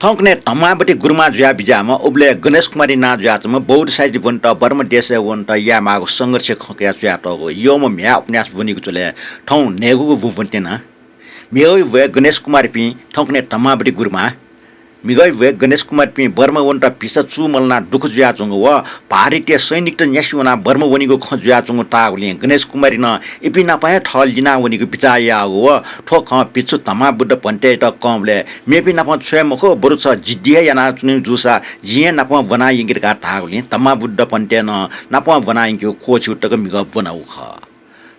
थौकने तमाबटी गुरुमा जुया बिजामा उब्ले गणेश कुमारी ना जुयाचमा बौद्ध साहित्य वन्ट बर्म देश वन्ट या मागो संघर्ष खक्या जुया तगो म्या उपन्यास बनिको चले ठौ नेगुको बुवन्टेना मेगै वे गणेश कुमार पि थौकने तमाबटी गुरुमा मिगै वे गणेश कुमार पि बर्म वन्ट पिसा चुमलना दुख जुया चंगो व भारतीय सैनिक त न्यासिवना बर्म वनिको ख जुया चंगो तागले गणेश कुमारी न इपि ना पाए ठल जिना वनिको बिचाया व ठोक पिछु तमा बुद्ध पन्टे त कमले मेपि ना प छ्वे मखो बरु छ जिडिया याना चुनि जुसा जिए ना प बना यिंगिरका तागले तमा बुद्ध पन्टे न ना प बना यिंगो कोछु तक मिग बनाउ ख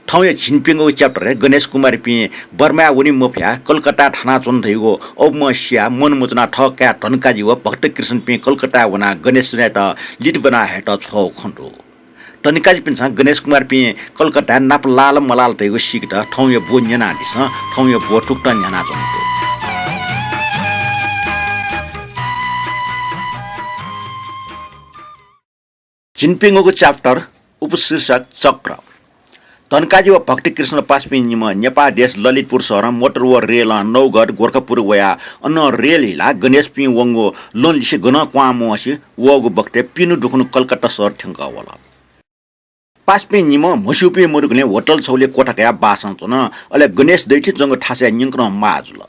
ठाउँ छिनपिङको च्याप्टर गणेश कुमार पि बर्मा वनि मफ्या कलकत्ता थाना चुन थैगो औमस्या मनमुचना ठक्या टनकाजी व भक्त कृष्ण पि कलकत्ता वना गणेश नेट लिट बना हेट छ खण्डो टनकाजी पिन्छ गणेश कुमार पि कलकत्ता नाप लाल मलाल थैगो सिकट ठाउँ बोन्यना दिस ठाउँ बो टुक्ट न्याना चनको छिनपिङको च्याप्टर उपशीर्षक चक्र तनकाजी व भक्ति कृष्ण पासपिनिम नेपाल देश ललितपुर शहर मोटर व रेल नौगढ गोरखापुर वया अन्न रेल हिला गणेश पि वंगो लोन लिसे गन क्वामोसी वगो बक्ते पिनु दुखनु कलकत्ता शहर ठंका वाला पासपिनिम मसुपि मुरुगले होटल छौले कोठाका बासन चन अले गणेश दैठी जंग ठासे निंक्र माजुल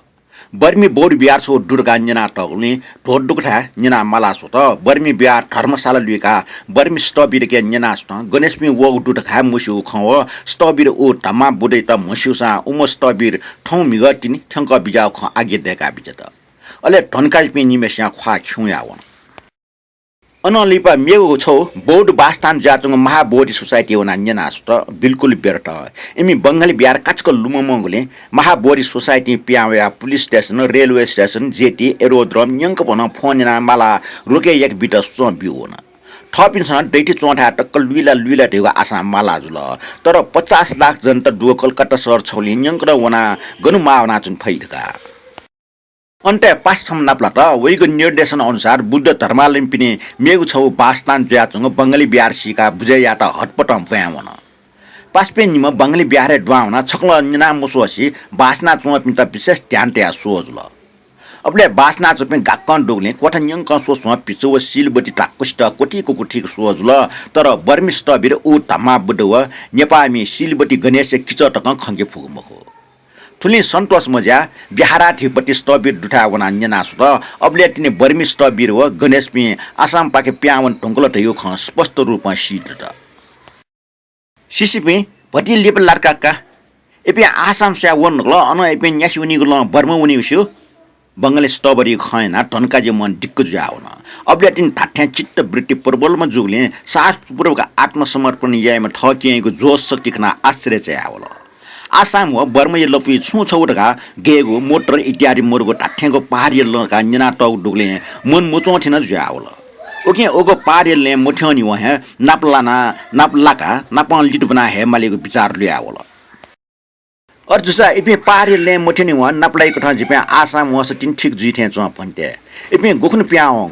बर्मी बोर बिहार छो दुर्गा न्यना टगले ढोड दुखा न्यना मालासो त बर्मी बिहार धर्मशाला लुका बर्मी स्टबिर के न्यना सत गणेश पि वग दुखा मुसु खव स्टबिर ओ धमा बुदै त मुसुसा उम स्टबिर ठौ मिगतिनी ठंक बिजाउ ख आगे देका बिजत अले धनकाज पि निमेस्या ख्वा छुया वन अनलिपा मेगो छौ बौद्ध बास्तान जाचंग महाबोधि सोसाइटी वना न्यना सत बिल्कुल बेरट एमी बंगाली बिहार काचको लुममंगले महाबोधि सोसाइटी पियावया police station railway station jetty aerodrome यंक पन फोनना माला रोके एक बिट सो बिउन थपिनसँग दैठी चोठा टक्क लुइला ढेगा आसाम माला जुल तर 50 लाख जनता दुव कलकत्ता शहर छौली यंक र वना गनु मावना चुन फैदका अन्ते 5 नाप्ला त वैको निर्देशन अनुसार बुद्ध धर्मालय पिने मेगु छौ बास्तान ज्याचंग बंगाली बिहार सिका बुझया त हटपटम फ्यावन पासपेनिम बंगाली बिहार ड्वाउना छक्ल न्यना मुसोसी बासना चुम पिन त विशेष ध्यान त्या सोजल अबले बासना चुपिन गाक्कन डोगले कोठा न्यंक सोसो पिचो व सिलबटी टाकुष्ट कोठीको कोठीको सोजल तर बर्मिस्ट बिर उ धमा बुद्ध व नेपामी सिलबटी गणेश किचटक खंगे फुगमको थुली सन्तोष मजा बिहारा थिपति स्टबिर दुठा वना न्यनासु त अबले तिने बर्मी स्टबिर व गणेश पि आसाम पाके प्यावन ढंगल त यो ख स्पष्ट रूपमा सिट त सिसिपि भटी लेप लडकाका एपि आसाम स्या वन ल अन एपि न्यासी उनी ल बर्मा उनी उस्यो बंगाली स्टबरी खैना टनकाजी मन डिक्क जुआउन अबले तिन ठाठ्या चित्त वृत्ति प्रबलमा जुगले साहसपूर्वक आत्मसमर्पण यायमा ठकिएको जोश शक्ति खना आश्चर्य चाहिँ आवल आसाम व बर्मा लफी छु छौटका गेगो मोटर इत्यादि मुर्गो टाठ्याको पहाडी लका न्यना टौ डुगले मन मुचो थिन जुआवल ओके ओगो पारेलले मुठ्यनी वहे नापलाना नापलाका नापन लिट बना हे मालेको विचार ल्यावल अर्जुसा इपे पारेलले मुठ्यनी व नापलाइको ठ जिपे आसाम वस तिन ठीक जुइथे च भन्ते इपे गोखन प्याओ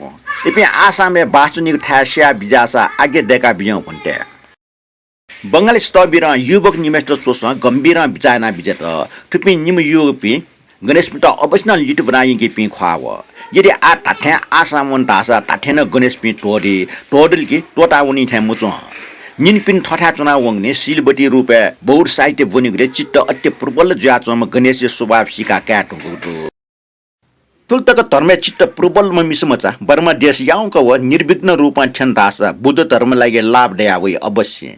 इपे आसामले बासुनीको ठास्या बिजासा आगे देका बियौ भन्ते बंगाली स्टबिर युवक निमेस्ट सोस गम्भीर बिचाना बिजेत थुपि निम युपि गणेश पिता अवश्य लिट बनाइके पि ख्वाव यदि आ टाठ्या आसामन तासा टाठ्यान गणेश पि टोडी टोडल कि टोटाउनी थे मुचो निनपिन ठठा चुना वंगने सिलबटी रुपे बौद्ध साहित्य बनिगले चित्त अत्य प्रबल ज्याचम गणेश स्वभाव सिका क्याटुगु तुलतक धर्म चित्त प्रबल मिसमचा बर्मा देश याउक व निर्विघ्न रूपमा छन्दासा बुद्ध धर्म लागि लाभ दया वइ अवश्य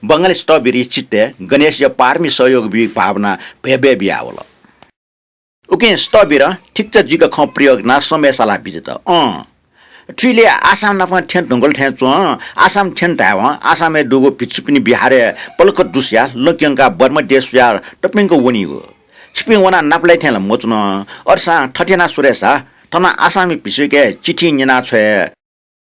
बंगाली स्टबिरी चित्ते गणेश या पार्मी सहयोग बि भावना भेबे बियावल ओके स्टबिर ठिक छ जिक ख प्रयोग ना समयसाला बिजत ट्रिले आसाम नफा ठेन ढंगल ठे चो आसाम ठेन ताव आसामे दुगो पिचुपिनी बिहारे पलक दुस्या लक्यंका बर्मा देश या टपिङको वनी हो छिपिङ वना नापलाई ठेला मोचन अर्सा ठटेना सुरेसा तना आसामी पिसुके चिठी निना छे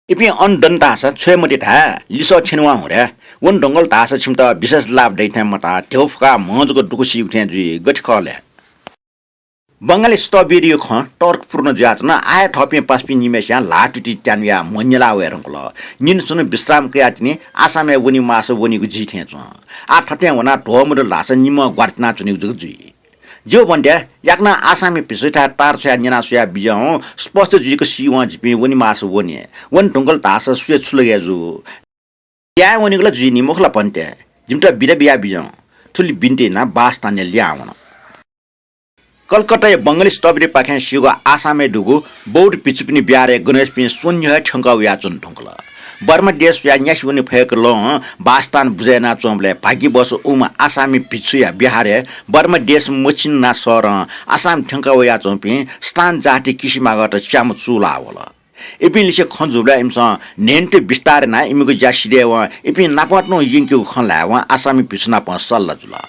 इपि अन दन्ता छ छे मति था लिसो छिनवा हुरे वन ढंगल तास छिमता विशेष लाभ दैथे मता ठेउफका महजको दुकुसी उठे जुइ गठखले बंगाली स्टबिरियो ख टर्क पूर्ण जाचन आए थपे पासपि निमेस्या लाटुटी ट्यानया मन्यला वेरंकल निनसुन विश्राम कयातिनी आसामे वनी मास वनीको जिथे छ आ ठट्या वना ढोमर लास निम ग्वार्तना चुनि जुगजुइ जो भन्ड्या याक्न आसामी पिसुठा तार छया निना सुया बिजौ स्पष्ट जुको सिवा जिपि वनि मासु वनि वन ढुङ्गल तास सुया छुलग्या जु या वनिगला जुनि मुखला पन्टे जिमटा बिरा बिया बिजौ ठुली बिन्ते ना बास तान्ने ल्याउन कलकत्ता बङ्गाली स्टबरी पाखे सिगो आसामे डुगु बौड पिचुपिनी बिहारे गणेश पिन शून्य ठंका या चुन ढुङ्गला बर्मा देश या न्यास वनि फयक ल बास्तान बुझेना चोमले भागी बस उमा आसामी पिछु या बिहारे बर्मा देश मचिन ना सर आसाम ठंका या चोपि स्थान जाति किसिमागत च्याम चुला होला इपिन लिसे खन्जुला इमसा नेन्टे बिस्तार ना इमिगो जासिदेव इपिन नापट्नो यिंक्यु खनला आसामी पिछुना प सल्ला जुला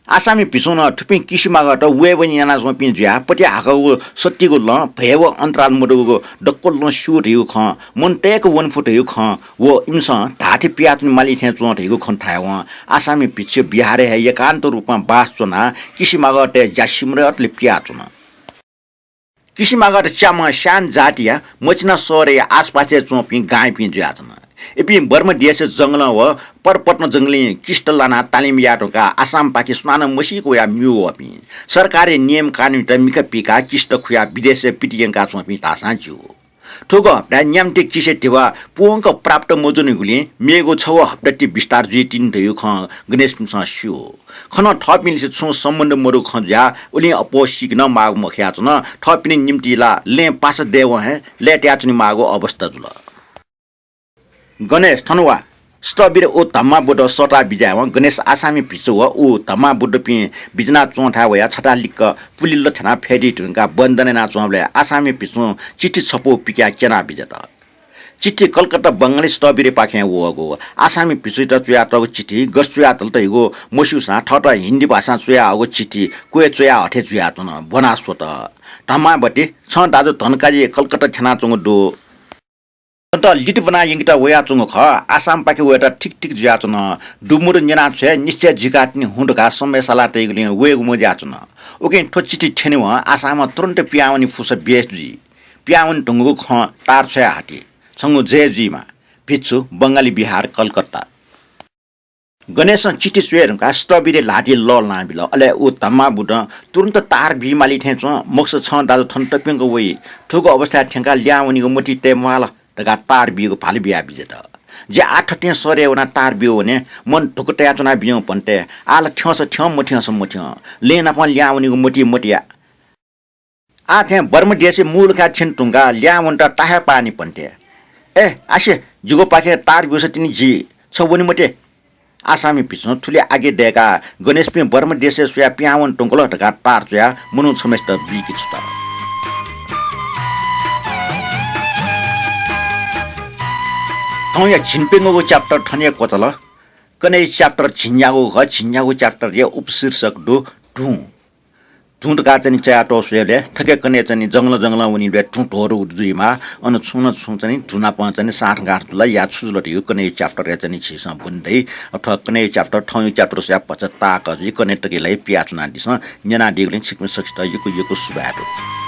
आसामी पिछुना थुपिन किसिमागत वे वनि याना जोपिन ज्या पति हागो सत्तिगो ल भयव अन्तराल मुडुगो डक्कल ल शुट यु ख मनटेक वन फुट यु ख वो इमसा ढाठी पियातनि माली थे चोट यु खन थायव आसामी पिछु बिहारे है एकान्त रूपमा बास चुना किसिमागत जासिमरे अतले पिया चुना किसिमागत चामा शान जातिया मचना सरे आसपासे चोपि गाय पि ज्यातना एपि बर्मा देश जंगल व परपट्न जंगली किष्टलाना तालिम याटोका आसाम पाकिस्तान मसिको या म्यु अपि सरकारी नियम कानुन त मिका पिका किष्ट खुया विदेश पिटियंका चोपि तासा जु ठोगो हप्ता न्यामटे चिसे टिवा पुंक प्राप्त मोजुनि गुली मेगो छव हप्ता ति विस्तार जुइ तिन दयु ख गणेश पिसा स्यो खन थपिन से छु सम्बन्ध मरु खज्या उली अपोसिक न माग मख्या न थपिन निम्तिला ले पास देव हे लेट्या चुनि मागो अवस्था जुल गणेश थनुवा स्टबिर ओ धम्मा बुड सटा बिजाव गणेश आसामी पिछु व ओ धम्मा बुड पि बिजना चोठा वया छटा लिक पुलिल छना फेडी टुंका बन्दने ना चोबले आसामी पिछु चिठी छपो पिक्या केना बिजता चिठी कलकत्ता बंगाली स्टबिर पाखे वगो आसामी पिछु त चुया त चिठी गसुया तल त हिगो मसुसा ठट हिन्दी भाषा चुया हगो चिठी कोए चुया हठे चुया त न बनासो त धम्मा बटे छ दाजु धनकाजी कलकत्ता छना चंग दो अन्त लिट बना यंगिता वया चुङ ख आसाम पाके वटा ठीक ठीक ज्याचन डुमुर न्यना छे निश्चय जिकाटनी हुँडका समयसाला तेगले वेग म ज्याचन ओके ठोचिटी ठेने व आसाम तुरन्त पियावनी फुस बेसजी पियावन ढुङ्गो ख टार छे हाटी छंगु जेजीमा पिच्छु बंगाली बिहार कलकत्ता गणेश चिठी स्वेरका स्टबिरे लाठी लल ना बिल अले उ तम्मा बुड तुरन्त तार बिमाली ठेच मक्स छ दाजु थन्त पिंग वइ ठुको अवस्था ठेंका ल्याउनीको मुठी टेमवाला तका तार बियो फाली बिया बिजेत जे आठटे सरे वना तार बियो भने मन ठुकटया चना बियो पन्टे आल ठ्यस ठ्यम मठ्यस मठ्य लेना पन ल्याउनीको मुठी मटिया आ थे बर्म देशे मूल का छिन टुंगा ल्याउन त ताहे पानी पन्टे ए आसे जुगो पाखे तार बियो सतिनी जी छवनी मटे आसामी पिछन ठुले आगे देका गणेश पे बर्म देशे सुया पियावन टुंगलो टका तार चया मनु समेस्त बिकी छता या छिनपेंगो च्याप्टर ठने कोचल कने च्याप्टर छिन्यागो च्याप्टर ये उपशीर्षक दु ढु ढुंड का चनि च्याटो सुले ठके कने चनि जंगल उनी बे ठुटोरु जुइमा अन छुन चनि ढुना प चनि साठ गाठ तुला या छुजलट यो कने च्याप्टर चनि छिस बुन्दै अथवा कने च्याप्टर ठौ च्याप्टर स्या पचता क कने टके लै पिया चुना दिस न्याना दिगले छिक्म सक्छ यको सुबाटो